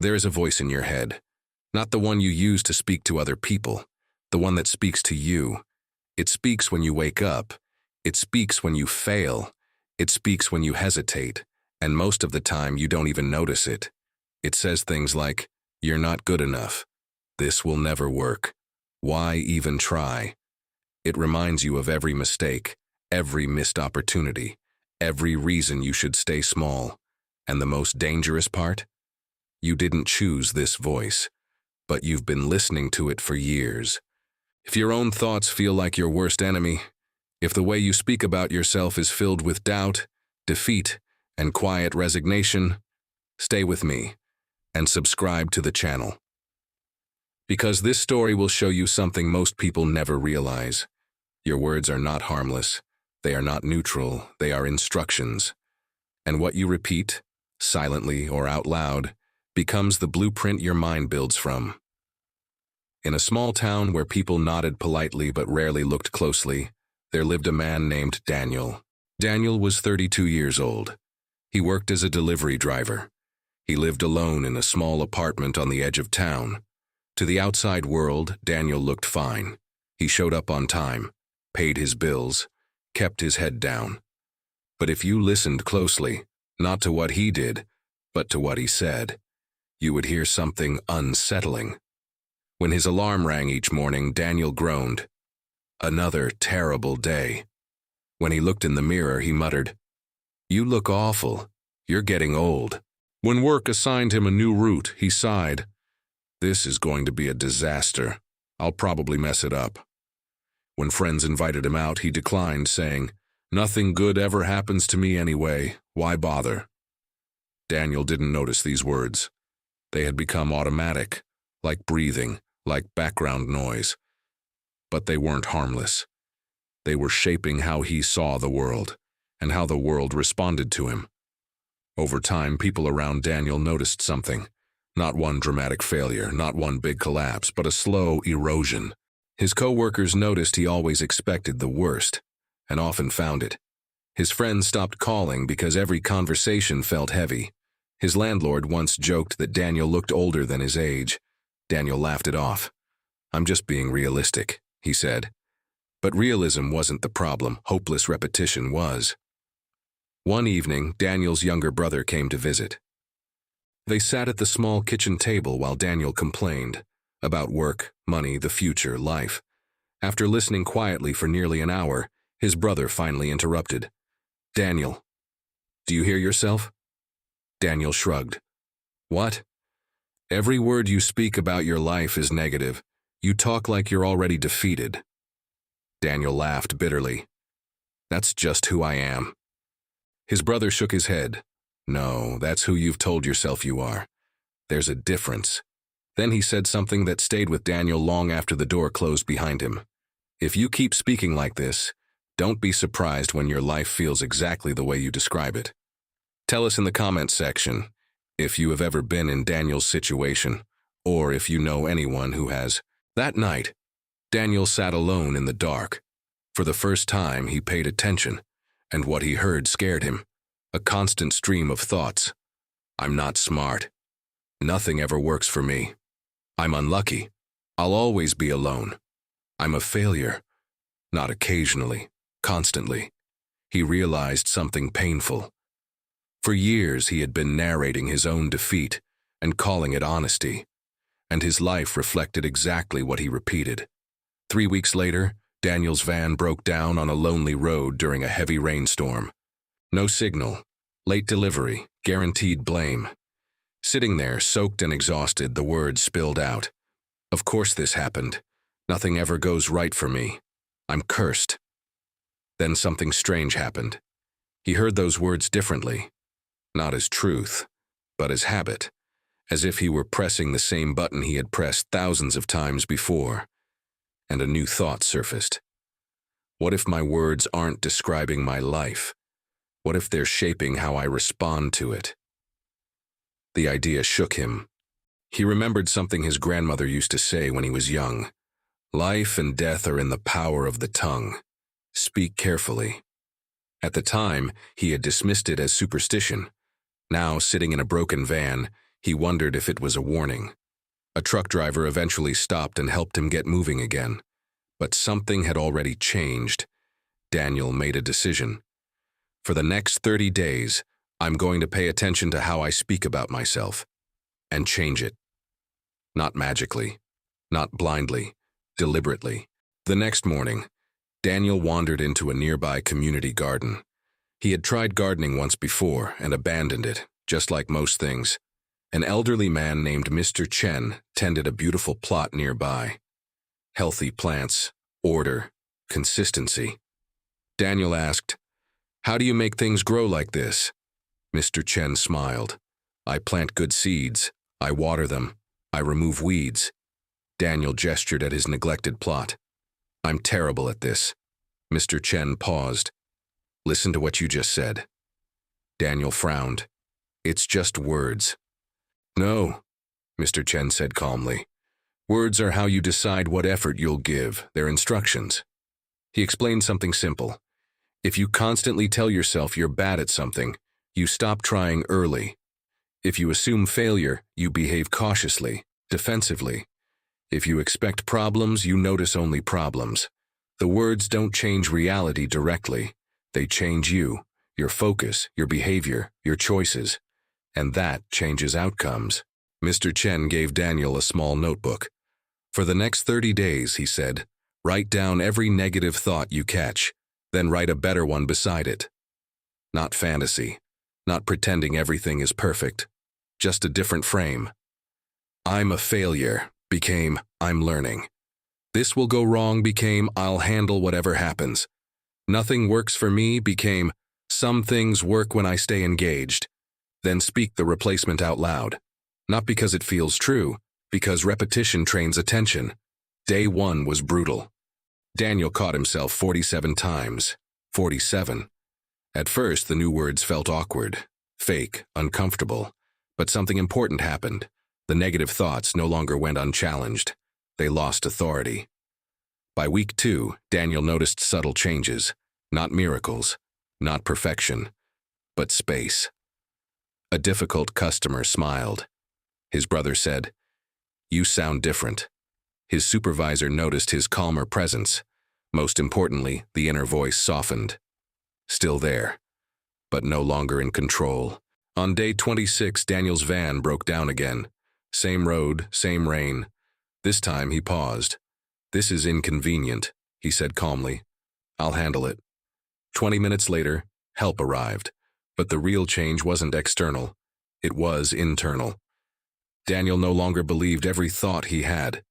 There is a voice in your head, not the one you use to speak to other people, the one that speaks to you. It speaks when you wake up. It speaks when you fail. It speaks when you hesitate, and most of the time you don't even notice it. It says things like, "You're not good enough. This will never work. Why even try?" It reminds you of every mistake, every missed opportunity, every reason you should stay small. And the most dangerous part? You didn't choose this voice, but you've been listening to it for years. If your own thoughts feel like your worst enemy, if the way you speak about yourself is filled with doubt, defeat, and quiet resignation, stay with me and subscribe to the channel. Because this story will show you something most people never realize. Your words are not harmless. They are not neutral. They are instructions. And what you repeat, silently or out loud, becomes the blueprint your mind builds from. In a small town where people nodded politely but rarely looked closely, there lived a man named Daniel. Daniel was 32 years old. He worked as a delivery driver. He lived alone in a small apartment on the edge of town. To the outside world, Daniel looked fine. He showed up on time, paid his bills, kept his head down. But if you listened closely, not to what he did, but to what he said, you would hear something unsettling. When his alarm rang each morning, Daniel groaned. Another terrible day. When he looked in the mirror, he muttered, "You look awful. You're getting old." When work assigned him a new route, he sighed. "This is going to be a disaster. I'll probably mess it up." When friends invited him out, he declined, saying, "Nothing good ever happens to me anyway. Why bother?" Daniel didn't notice these words. They had become automatic, like breathing, like background noise. But they weren't harmless. They were shaping how he saw the world, and how the world responded to him. Over time, people around Daniel noticed something. Not one dramatic failure, not one big collapse, but a slow erosion. His co-workers noticed he always expected the worst, and often found it. His friends stopped calling because every conversation felt heavy. His landlord once joked that Daniel looked older than his age. Daniel laughed it off. "I'm just being realistic," he said. But realism wasn't the problem. Hopeless repetition was. One evening, Daniel's younger brother came to visit. They sat at the small kitchen table while Daniel complained about work, money, the future, life. After listening quietly for nearly an hour, his brother finally interrupted. "Daniel, do you hear yourself?" Daniel shrugged. "What?" "Every word you speak about your life is negative. You talk like you're already defeated." Daniel laughed bitterly. "That's just who I am." His brother shook his head. "No, that's who you've told yourself you are. There's a difference." Then he said something that stayed with Daniel long after the door closed behind him. "If you keep speaking like this, don't be surprised when your life feels exactly the way you describe it." Tell us in the comments section if you have ever been in Daniel's situation, or if you know anyone who has. That night, Daniel sat alone in the dark. For the first time, he paid attention, and what he heard scared him. A constant stream of thoughts. "I'm not smart. Nothing ever works for me. I'm unlucky. I'll always be alone. I'm a failure." Not occasionally, constantly. He realized something painful. For years, he had been narrating his own defeat and calling it honesty, and his life reflected exactly what he repeated. 3 weeks later, Daniel's van broke down on a lonely road during a heavy rainstorm. No signal, late delivery, guaranteed blame. Sitting there, soaked and exhausted, the words spilled out. "Of course this happened. Nothing ever goes right for me. I'm cursed." Then something strange happened. He heard those words differently. Not as truth, but as habit, as if he were pressing the same button he had pressed thousands of times before. And a new thought surfaced. What if my words aren't describing my life? What if they're shaping how I respond to it? The idea shook him. He remembered something his grandmother used to say when he was young. "Life and death are in the power of the tongue. Speak carefully." At the time, he had dismissed it as superstition. Now, sitting in a broken van, He wondered if it was a warning. A truck driver eventually stopped and helped him get moving again. But something had already changed. Daniel made a decision. For the next 30 days, I'm going to pay attention to how I speak about myself and change it. Not magically, not blindly, deliberately. The next morning, Daniel wandered into a nearby community garden. He had tried gardening once before and abandoned it, just like most things. An elderly man named Mr. Chen tended a beautiful plot nearby. Healthy plants, order, consistency. Daniel asked, "How do you make things grow like this?" Mr. Chen smiled. "I plant good seeds. I water them. I remove weeds." Daniel gestured at his neglected plot. "I'm terrible at this." Mr. Chen paused. "Listen to what you just said." Daniel frowned. "It's just words." "No," Mr. Chen said calmly. "Words are how you decide what effort you'll give. They're instructions." He explained something simple. If you constantly tell yourself you're bad at something, you stop trying early. If you assume failure, you behave cautiously, defensively. If you expect problems, you notice only problems. The words don't change reality directly. They change you, your focus, your behavior, your choices. And that changes outcomes. Mr. Chen gave Daniel a small notebook. For the next 30 days, he said, write down every negative thought you catch, then write a better one beside it. Not fantasy, not pretending everything is perfect, just a different frame. I'm a failure became I'm learning. This will go wrong became I'll handle whatever happens. Nothing works for me became some things work when I stay engaged. Then speak the replacement out loud. Not because it feels true, because repetition trains attention. Day 1 was brutal. Daniel caught himself 47 times. 47. At first, the new words felt awkward, fake, uncomfortable. But something important happened. The negative thoughts no longer went unchallenged. They lost authority. By week 2, Daniel noticed subtle changes. Not miracles, not perfection, but space. A difficult customer smiled. His brother said, "You sound different." His supervisor noticed his calmer presence. Most importantly, the inner voice softened. Still there, but no longer in control. On day 26, Daniel's van broke down again. Same road, same rain. This time he paused. "This is inconvenient," he said calmly. "I'll handle it." 20 minutes later, help arrived. But the real change wasn't external. It was internal. Daniel no longer believed every thought he had.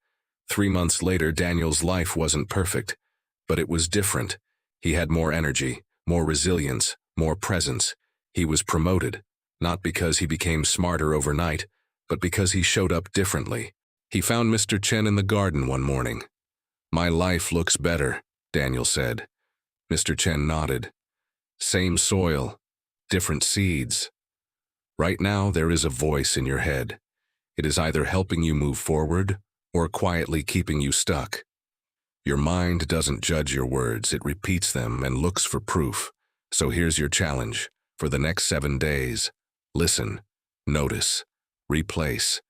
3 months later, Daniel's life wasn't perfect, but it was different. He had more energy, more resilience, more presence. He was promoted, not because he became smarter overnight, but because he showed up differently. He found Mr. Chen in the garden one morning. "My life looks better," Daniel said. Mr. Chen nodded. "Same soil, different seeds. Right now, there is a voice in your head. It is either helping you move forward or quietly keeping you stuck. Your mind doesn't judge your words, it repeats them and looks for proof. So here's your challenge. For the next 7 days, listen, notice, replace.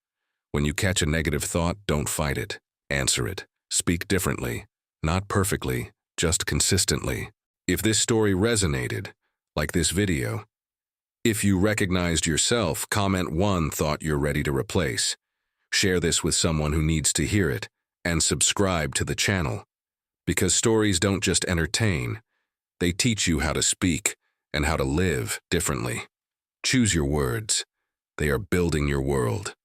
When you catch a negative thought, don't fight it. Answer it. Speak differently. Not perfectly, just consistently. If this story resonated, like this video, if you recognized yourself, comment 1 thought you're ready to replace. Share this with someone who needs to hear it, and subscribe to the channel. Because stories don't just entertain, they teach you how to speak and how to live differently. Choose your words. They are building your world.